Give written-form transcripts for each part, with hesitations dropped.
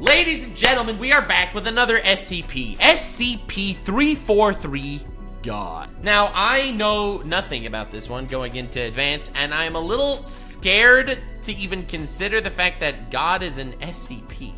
Ladies and gentlemen, we are back with another SCP. SCP-343 God. Now, I know nothing about this one going into advance, and I'm a little scared to even consider the fact that God is an SCP.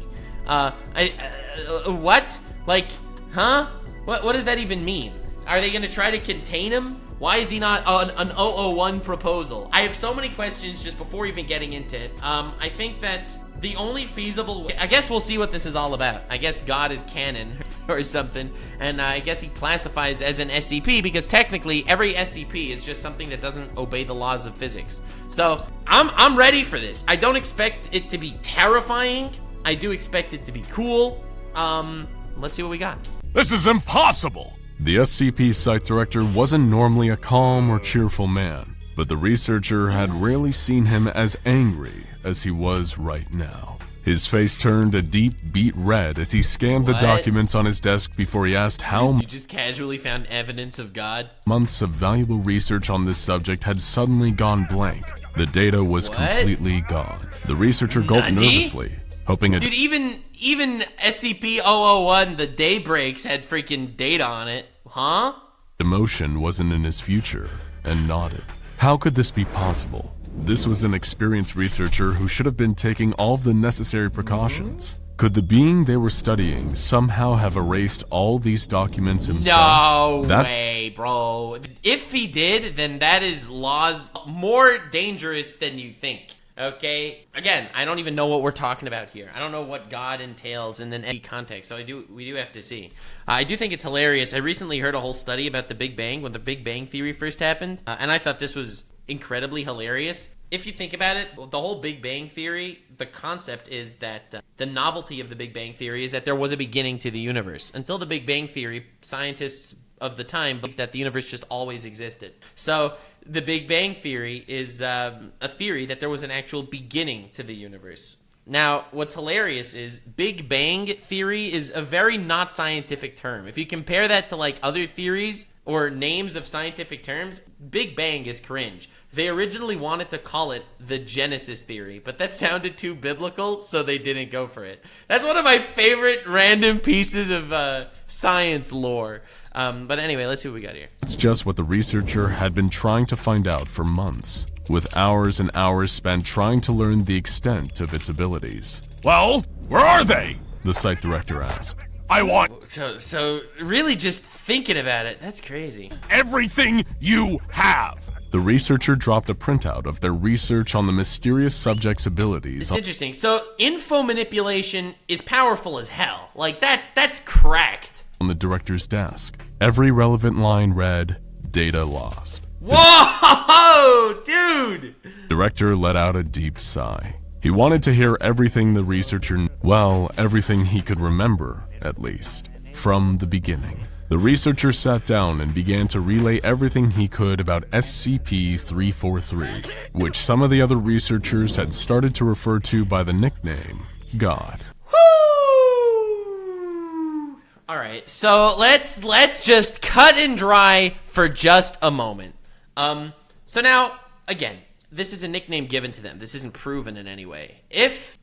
What? Like, huh? What does that even mean? Are they gonna try to contain him? Why is he not an 001 proposal? I have so many questions just before even getting into it. I think that the only feasible way, I guess we'll see what this is all about. I guess God is canon or something, and I guess he classifies as an SCP because technically every SCP is just something that doesn't obey the laws of physics. So I'm ready for this. I don't expect it to be terrifying. I do expect it to be cool. Let's see what we got. This is impossible! The SCP site director wasn't normally a calm or cheerful man, but the researcher had rarely seen him as angry as he was right now. His face turned a deep beet red as he scanned the documents on his desk before he asked how you just casually found evidence of God. Months of valuable research on this subject had suddenly gone blank. The data was completely gone. The researcher gulped nervously, hoping Dude, even SCP-001, the Daybreaks, had freaking data on it. Huh? Emotion wasn't in his future, and nodded. How could this be possible? This was an experienced researcher who should have been taking all of the necessary precautions. Could the being they were studying somehow have erased all these documents himself? No way, bro. If he did, then that is laws more dangerous than you think. Okay, again, I don't even know what we're talking about here. I don't know what God entails in any context, so we do have to see. I do think it's hilarious. I recently heard a whole study about the Big Bang, when the Big Bang Theory first happened, and I thought this was incredibly hilarious. If you think about it, the whole Big Bang Theory, the concept is that the novelty of the Big Bang Theory is that there was a beginning to the universe. Until the Big Bang Theory, scientists of the time believed that the universe just always existed. So the Big Bang Theory is a theory that there was an actual beginning to the universe. Now, what's hilarious is Big Bang Theory is a very not scientific term. If you compare that to like other theories or names of scientific terms, Big Bang is cringe. They originally wanted to call it the Genesis Theory, but that sounded too biblical, so they didn't go for it. That's one of my favorite random pieces of science lore. But anyway, let's see what we got here. It's just what the researcher had been trying to find out for months, with hours and hours spent trying to learn the extent of its abilities. Well, where are they? The site director asked. I want... So really just thinking about it, that's crazy. Everything you have! The researcher dropped a printout of their research on the mysterious subject's abilities. It's interesting. So info manipulation is powerful as hell. Like that's cracked. On the director's desk. Every relevant line read, data lost. Whoa, dude! The director let out a deep sigh. He wanted to hear everything the researcher, well, everything he could remember, at least, from the beginning. The researcher sat down and began to relay everything he could about SCP-343, which some of the other researchers had started to refer to by the nickname God. Woo! Alright, so let's just cut and dry for just a moment. So now, again, this is a nickname given to them. This isn't proven in any way. If,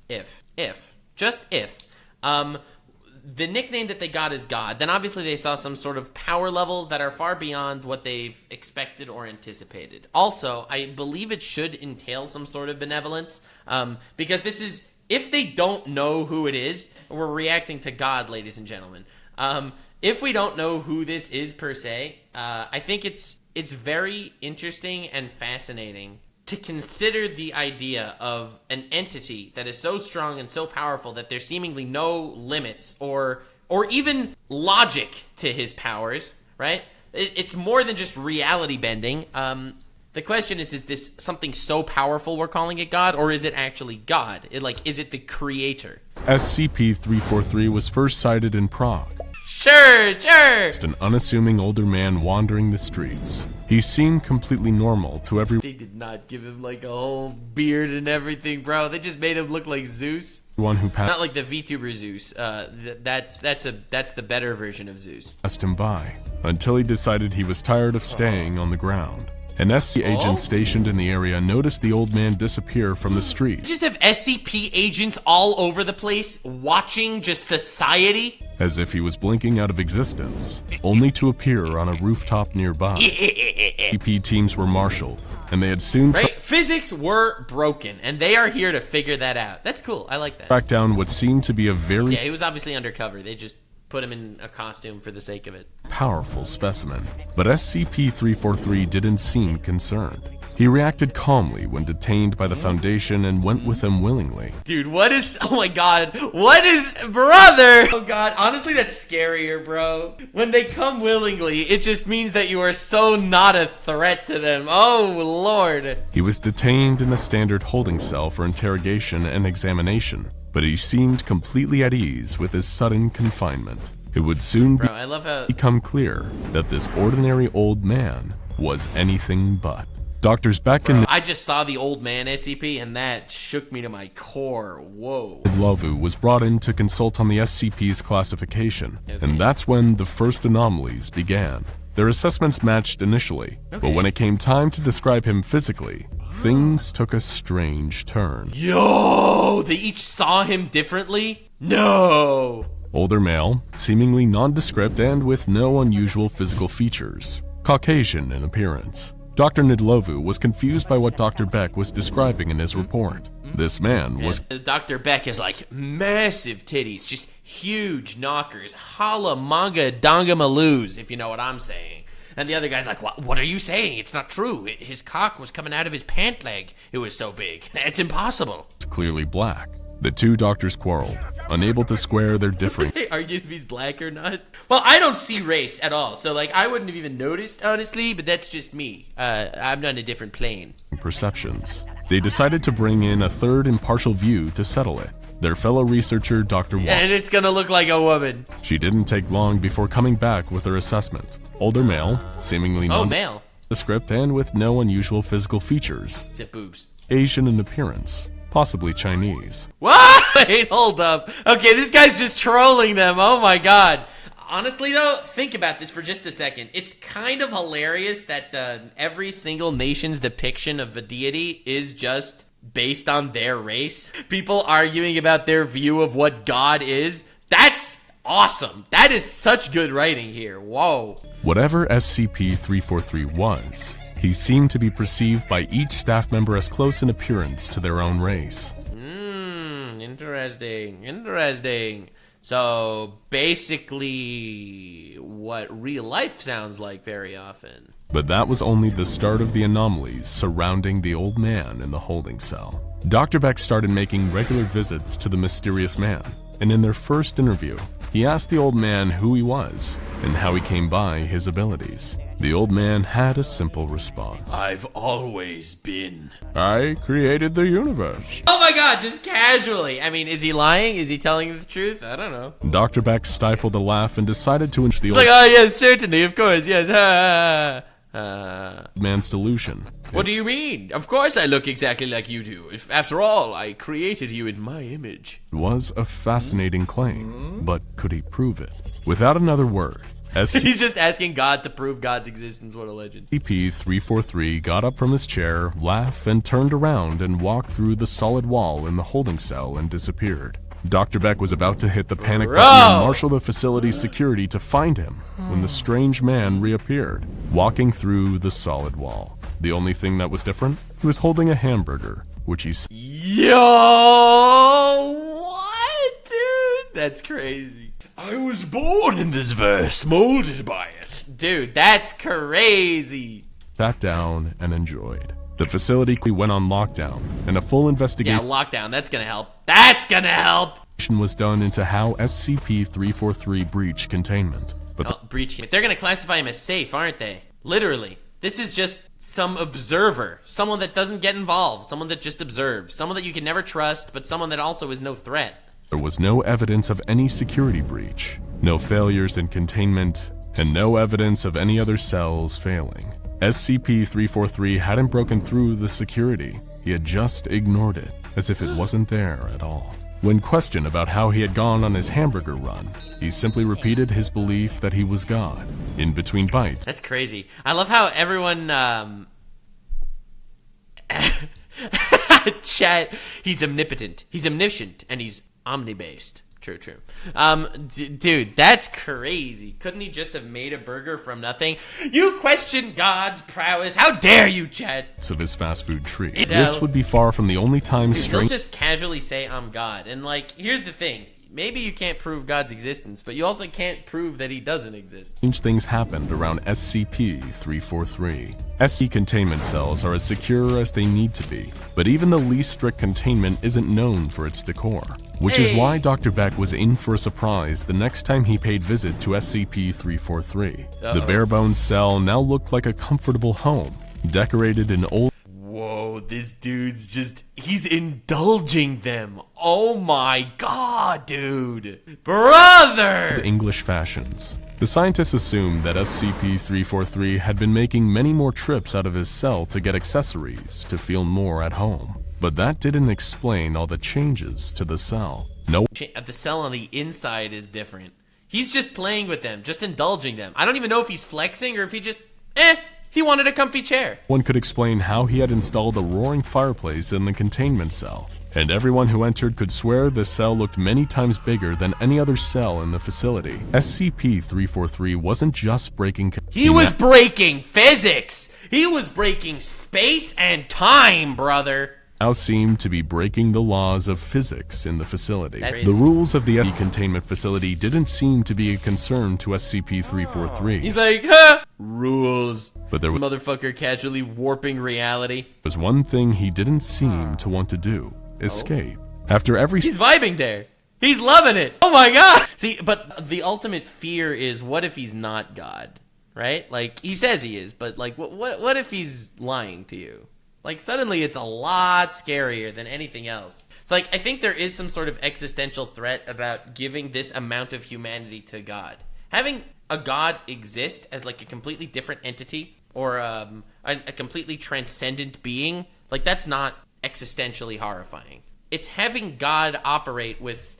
the nickname that they got is God, then obviously they saw some sort of power levels that are far beyond what they've expected or anticipated. Also, I believe it should entail some sort of benevolence, because this is, if they don't know who it is, we're reacting to God, ladies and gentlemen. If we don't know who this is per se, I think it's very interesting and fascinating to consider the idea of an entity that is so strong and so powerful that there's seemingly no limits or even logic to his powers, right? It's more than just reality bending. The question is this something so powerful we're calling it God, or is it actually God? Is it the creator? SCP-343 was first sighted in Prague. Sure. Just an unassuming older man wandering the streets. He seemed completely normal to everyone. They did not give him like a whole beard and everything, bro. They just made him look like Zeus. One who passed, not like the VTuber Zeus. That's the better version of Zeus. Passed him by until he decided he was tired of staying on the ground. An SCP agent stationed in the area noticed the old man disappear from the street. Just have SCP agents all over the place watching just society. As if he was blinking out of existence, only to appear on a rooftop nearby. SCP teams were marshaled, and they had soon Physics were broken, and they are here to figure that out. That's cool. I like that. tracked down what seemed to be a very Yeah, he was obviously undercover. They just put him in a costume for the sake of it. powerful specimen. But SCP-343 didn't seem concerned. He reacted calmly when detained by the Foundation and went with them willingly. Dude, what is... Oh my god. What is... Brother! Oh god, honestly, that's scarier, bro. When they come willingly, it just means that you are so not a threat to them. Oh, lord. He was detained in a standard holding cell for interrogation and examination, but he seemed completely at ease with his sudden confinement. It would soon Bro, I love how... become clear that this ordinary old man was anything but. Doctors Beck and I just saw the old man SCP, and that shook me to my core. Whoa. Lovu was brought in to consult on the SCP's classification, and that's when the first anomalies began. Their assessments matched initially, but when it came time to describe him physically, things took a strange turn. Yo, they each saw him differently? No. Older male, seemingly nondescript and with no unusual physical features. Caucasian in appearance. Dr. Nidlovu was confused by what Dr. Beck was describing in his report. This man was... Dr. Beck is like massive titties, just huge knockers, holla manga donga maloos, if you know what I'm saying. And the other guy's like, what are you saying? It's not true. His cock was coming out of his pant leg. It was so big. It's impossible. clearly black. The two doctors quarreled, unable to square their differing They argued if he's black or not. Well, I don't see race at all, so like I wouldn't have even noticed, honestly, but that's just me. I'm on a different plane. perceptions. They decided to bring in a third impartial view to settle it. Their fellow researcher, Dr. Wong. And it's gonna look like a woman. She didn't take long before coming back with her assessment. Older male, seemingly male. nondescript and with no unusual physical features. Except boobs. Asian in appearance, possibly Chinese. What? Wait, hold up. Okay, this guy's just trolling them. Oh my god. Honestly, though, think about this for just a second. It's kind of hilarious that every single nation's depiction of a deity is just based on their race. People arguing about their view of what God is. That's awesome. That is such good writing here. Whoa. Whatever SCP-343 was, he seemed to be perceived by each staff member as close in appearance to their own race. Interesting. So, basically, what real life sounds like very often. But that was only the start of the anomalies surrounding the old man in the holding cell. Dr. Beck started making regular visits to the mysterious man, and in their first interview, he asked the old man who he was and how he came by his abilities. The old man had a simple response. I've always been. I created the universe. Oh my god, just casually. I mean, is he lying? Is he telling you the truth? I don't know. Dr. Beck stifled a laugh and decided to inch the It's old like, oh yes, certainly, of course, yes. man's delusion. What do you mean? Of course I look exactly like you do. If, after all, I created you in my image. It was a fascinating claim, but could he prove it? Without another word, He's just asking God to prove God's existence. What a legend. SCP-343 got up from his chair, laughed, and turned around and walked through the solid wall in the holding cell and disappeared. Dr. Beck was about to hit the panic button and marshal the facility's security to find him when the strange man reappeared, walking through the solid wall. The only thing that was different? He was holding a hamburger, which he Yo, what, dude? That's crazy. I was born in this verse, molded by it. Dude, that's crazy. sat down and enjoyed. The facility went on lockdown, and a full Yeah, investigation lockdown. That's gonna help. That's gonna help. was done into how SCP-343 breached containment. But Breach. They're gonna classify him as safe, aren't they? Literally. This is just some observer. Someone that doesn't get involved. Someone that just observes. Someone that you can never trust, but someone that also is no threat. there was no evidence of any security breach, no failures in containment, and no evidence of any other cells failing. SCP-343 hadn't broken through the security. He had just ignored it, as if it wasn't there at all. When questioned about how he had gone on his hamburger run, he simply repeated his belief that he was God. In between bites, That's crazy. I love how everyone Chat, he's omnipotent, he's omniscient, and he's omni-based. True. Dude, that's crazy. Couldn't he just have made a burger from nothing? You question God's prowess. How dare you, Chad? Of his fast food tree. You know, this would be far from the only time He'll just casually say, I'm God. And, like, here's the thing. Maybe you can't prove God's existence, but you also can't prove that he doesn't exist. strange things happened around SCP-343. SC containment cells are as secure as they need to be, but even the least strict containment isn't known for its decor. Which is why Dr. Beck was in for a surprise the next time he paid visit to SCP-343. The bare-bones cell now looked like a comfortable home, decorated in old... Whoa, this dude's he's indulging them. Oh my god, dude. Brother! English fashions. The scientists assumed that SCP-343 had been making many more trips out of his cell to get accessories to feel more at home. But that didn't explain all the changes to the cell. The cell on the inside is different. He's just playing with them, just indulging them. I don't even know if he's flexing or if he just, he wanted a comfy chair. One could explain how he had installed a roaring fireplace in the containment cell, and everyone who entered could swear the cell looked many times bigger than any other cell in the facility. SCP-343 wasn't just breaking... He was breaking physics! He was breaking space and time, brother! Now seemed to be breaking the laws of physics in the facility. The rules of the containment facility didn't seem to be a concern to SCP-343. He's like, rules. But there was motherfucker casually warping reality. Was one thing he didn't seem to want to do: escape. After every... He's vibing there. He's loving it. Oh my god. See, but the ultimate fear is, what if he's not God, right? Like, he says he is, but like, what if he's lying to you? Like, suddenly it's a lot scarier than anything else. It's like, I think there is some sort of existential threat about giving this amount of humanity to God. Having a God exist as, like, a completely different entity, or a completely transcendent being, like, that's not existentially horrifying. It's having God operate with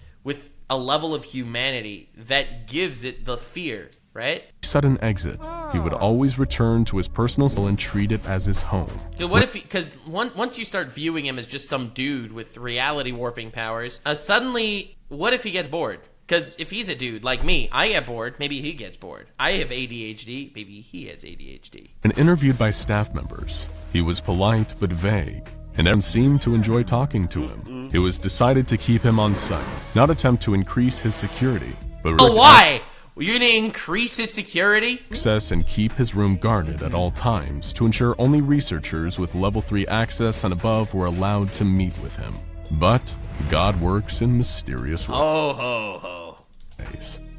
a level of humanity that gives it the fear, right? Sudden exit. He would always return to his personal cell and treat it as his home. What if, because once you start viewing him as just some dude with reality warping powers, suddenly, what if he gets bored? Because if he's a dude like me, I get bored, maybe he gets bored. I have ADHD, maybe he has ADHD. And interviewed by staff members, he was polite but vague, and everyone seemed to enjoy talking to him. It was decided to keep him on site, not attempt to increase his security, but... Oh, why? You're gonna increase his security? Access and keep his room guarded at all times to ensure only researchers with level 3 access and above were allowed to meet with him. But God works in mysterious ways. Oh, ho, ho.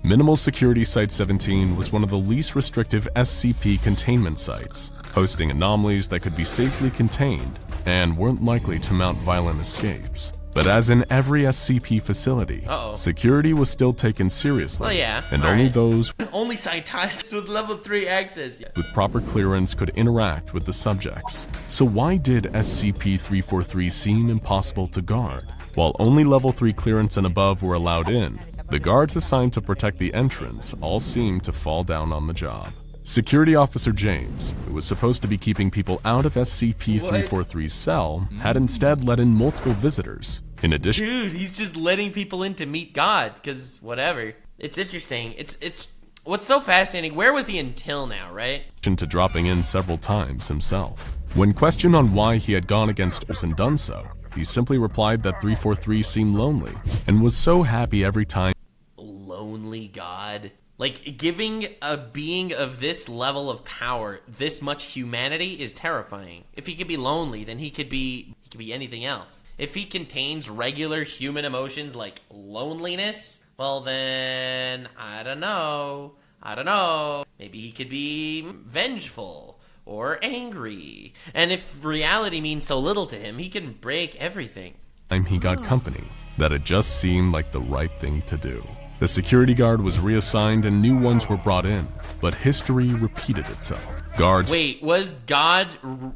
Minimal Security Site 17 was one of the least restrictive SCP containment sites, hosting anomalies that could be safely contained and weren't likely to mount violent escapes. But as in every SCP facility, security was still taken seriously. Well, yeah. And only those only scientists with level 3 access with proper clearance could interact with the subjects. So why did SCP-343 seem impossible to guard? While only level 3 clearance and above were allowed in, the guards assigned to protect the entrance all seemed to fall down on the job. Security Officer James, who was supposed to be keeping people out of SCP-343's cell, had instead let in multiple visitors. In addition, dude, he's just letting people in to meet God, because whatever. It's interesting. It's what's so fascinating. Where was he until now, right? To dropping in several times himself. When questioned on why he had gone against us and done so, he simply replied that 343 seemed lonely and was so happy every time. Lonely God. Like, giving a being of this level of power this much humanity is terrifying. If he could be lonely, then he could be anything else. If he contains regular human emotions like loneliness, well then, I don't know. Maybe he could be vengeful or angry. And if reality means so little to him, he can break everything. He got company, that it just seemed like the right thing to do. The security guard was reassigned and new ones were brought in, but history repeated itself. Guards... Wait, was God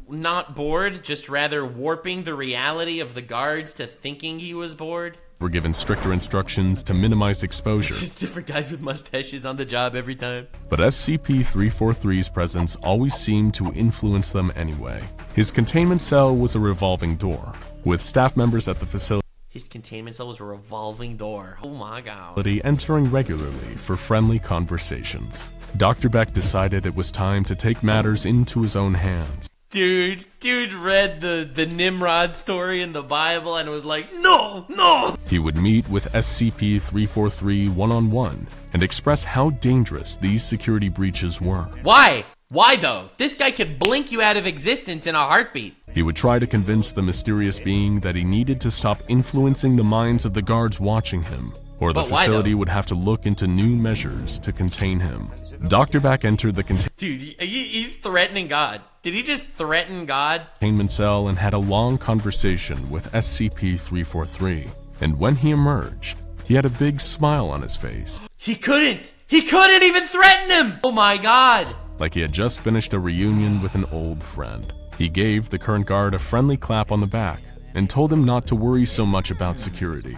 not bored, just rather warping the reality of the guards to thinking he was bored? were given stricter instructions to minimize exposure. Just different guys with mustaches on the job every time. But SCP-343's presence always seemed to influence them anyway. His containment cell was a revolving door, with staff members at the facility His containment cell was a revolving door. Oh my god. entering regularly for friendly conversations. Dr. Beck decided it was time to take matters into his own hands. Dude read the Nimrod story in the Bible and was like, no! He would meet with SCP-343 one-on-one and express how dangerous these security breaches were. Why? Why though? This guy could blink you out of existence in a heartbeat. He would try to convince the mysterious being that he needed to stop influencing the minds of the guards watching him, or the But why, facility though? would have to look into new measures to contain him. Dr. Beck entered the Dude, he's threatening God. Did he just threaten God? containment cell and had a long conversation with SCP-343. And when he emerged, he had a big smile on his face, He couldn't even threaten him! Oh my god. like he had just finished a reunion with an old friend. He gave the current guard a friendly clap on the back and told him not to worry so much about security.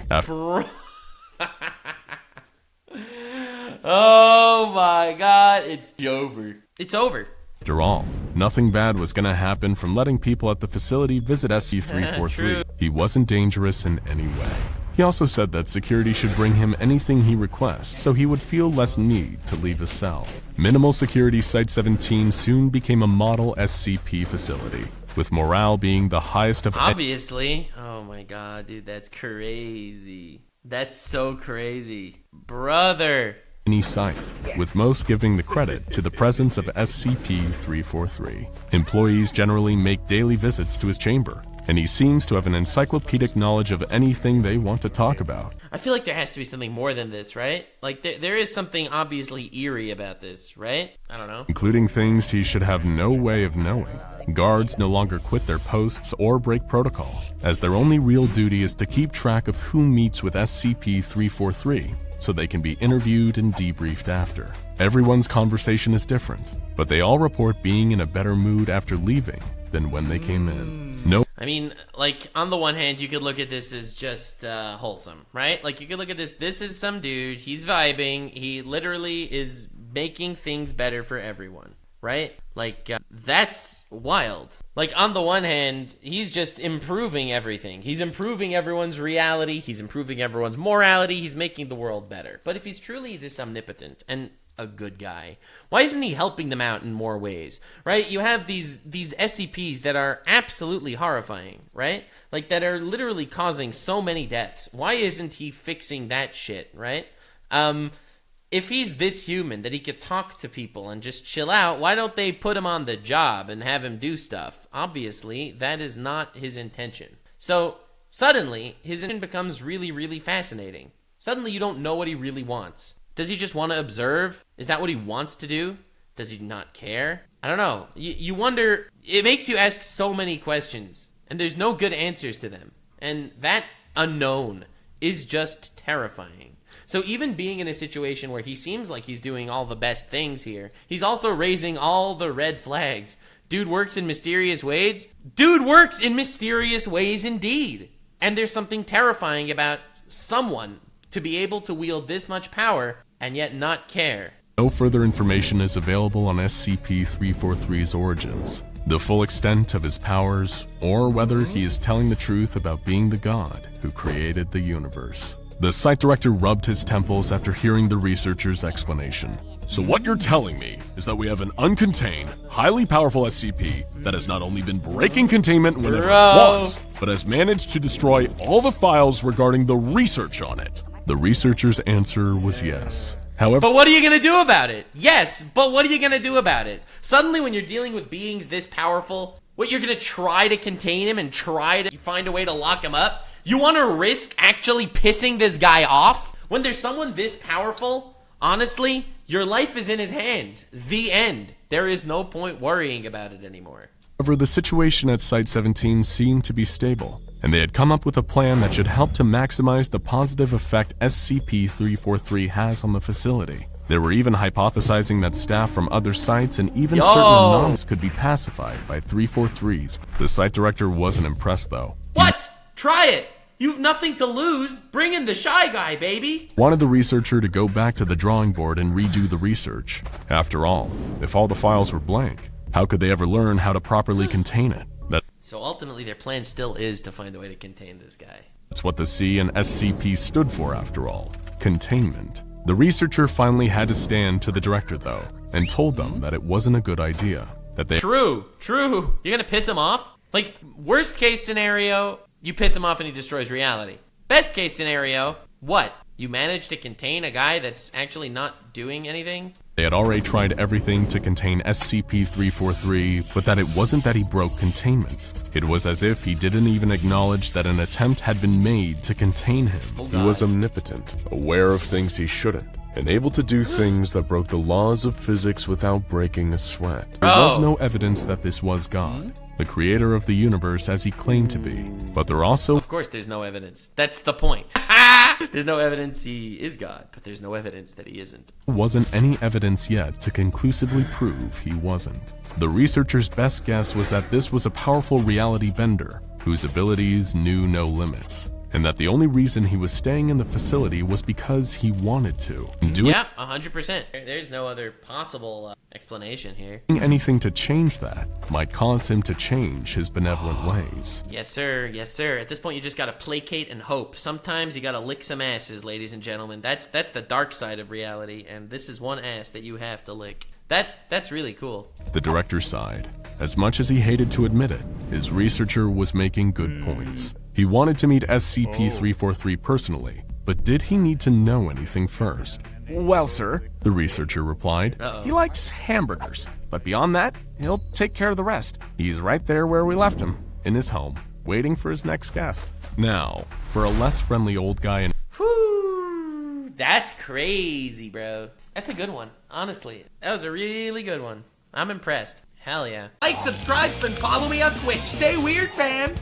Oh my god, it's over. It's over. After all, nothing bad was going to happen from letting people at the facility visit SCP-343. True. He wasn't dangerous in any way. He also said that security should bring him anything he requests, so he would feel less need to leave his cell. Minimal security Site-17 soon became a model SCP facility, with morale being the highest of Obviously. Oh my god, dude, that's crazy. That's so crazy. Brother. any site, with most giving the credit to the presence of SCP-343. Employees generally make daily visits to his chamber, and he seems to have an encyclopedic knowledge of anything they want to talk about. I feel like there has to be something more than this, right? Like, there is something obviously eerie about this, right? I don't know. Including things he should have no way of knowing. Guards no longer quit their posts or break protocol, as their only real duty is to keep track of who meets with SCP-343, so they can be interviewed and debriefed after. Everyone's conversation is different, but they all report being in a better mood after leaving than when they came in. No I mean, like, on the one hand, you could look at this as just wholesome, right? Like, you could look at this is some dude, he's vibing, he literally is making things better for everyone, right? Like, that's wild. Like, on the one hand, he's just improving everything. He's improving everyone's reality, he's improving everyone's morality, he's making the world better. But if he's truly this omnipotent and a good guy, why isn't he helping them out in more ways, right? You have these SCPs that are absolutely horrifying, right? Like, that are literally causing so many deaths. Why isn't he fixing that shit, right? If he's this human that he could talk to people and just chill out, why don't they put him on the job and have him do stuff? Obviously, that is not his intention. So, suddenly, his intention becomes really, really fascinating. Suddenly, you don't know what he really wants. Does he just want to observe? Is that what he wants to do? Does he not care? I don't know. You wonder, it makes you ask so many questions, and there's no good answers to them. And that unknown is just terrifying. So even being in a situation where he seems like he's doing all the best things here, he's also raising all the red flags. Dude works in mysterious ways. Dude works in mysterious ways indeed. And there's something terrifying about someone to be able to wield this much power and yet not care. No further information is available on SCP-343's origins, the full extent of his powers, or whether he is telling the truth about being the god who created the universe. The site director rubbed his temples after hearing the researcher's explanation. So what you're telling me is that we have an uncontained, highly powerful SCP that has not only been breaking containment whenever it wants, but has managed to destroy all the files regarding the research on it. The researcher's answer was yes. However, But what are you going to do about it? Yes, but what are you going to do about it? Suddenly when you're dealing with beings this powerful, what, you're going to try to contain him and try to find a way to lock him up? You want to risk actually pissing this guy off? When there's someone this powerful, honestly, your life is in his hands. The end. There is no point worrying about it anymore. the situation at Site-17 seemed to be stable, and they had come up with a plan that should help to maximize the positive effect SCP-343 has on the facility. They were even hypothesizing that staff from other sites and even certain anomalies could be pacified by 343's. The site director wasn't impressed though. What? Try it. You've nothing to lose. Bring in the shy guy, baby. Wanted the researcher to go back to the drawing board and redo the research. After all, if all the files were blank, how could they ever learn how to properly contain it? So ultimately, their plan still is to find a way to contain this guy. That's what the C and SCP stood for, after all. Containment. The researcher finally had to stand to the director, though, and told them that it wasn't a good idea. That they— True. You're gonna piss him off? Like, worst case scenario, you piss him off and he destroys reality. Best case scenario, what? You manage to contain a guy that's actually not doing anything? They had already tried everything to contain SCP-343, but that it wasn't that he broke containment. It was as if he didn't even acknowledge that an attempt had been made to contain him. He was omnipotent, aware of things he shouldn't, and able to do things that broke the laws of physics without breaking a sweat. There was no evidence that this was God, the creator of the universe as he claimed to be, but there also— Of course there's no evidence. That's the point. There's no evidence he is God, but there's no evidence that he isn't. wasn't any evidence yet to conclusively prove he wasn't. The researcher's best guess was that this was a powerful reality bender whose abilities knew no limits, and that the only reason he was staying in the facility was because he wanted to. Yeah, 100%. There's no other possible explanation here. Doing anything to change that might cause him to change his benevolent ways. Yes, sir. Yes, sir. At this point, you just gotta placate and hope. Sometimes you gotta lick some asses, ladies and gentlemen. That's the dark side of reality, and this is one ass that you have to lick. That's really cool. The director sighed. As much as he hated to admit it, his researcher was making good points. He wanted to meet SCP-343 personally, but did he need to know anything first? Well, sir, The researcher replied. he likes hamburgers, but beyond that, he'll take care of the rest. He's right there where we left him, in his home, waiting for his next guest. Now, for a less friendly old guy in— Whew, that's crazy, bro. That's a good one, honestly. That was a really good one. I'm impressed. Hell yeah. Like, subscribe, and follow me on Twitch. Stay weird, fam!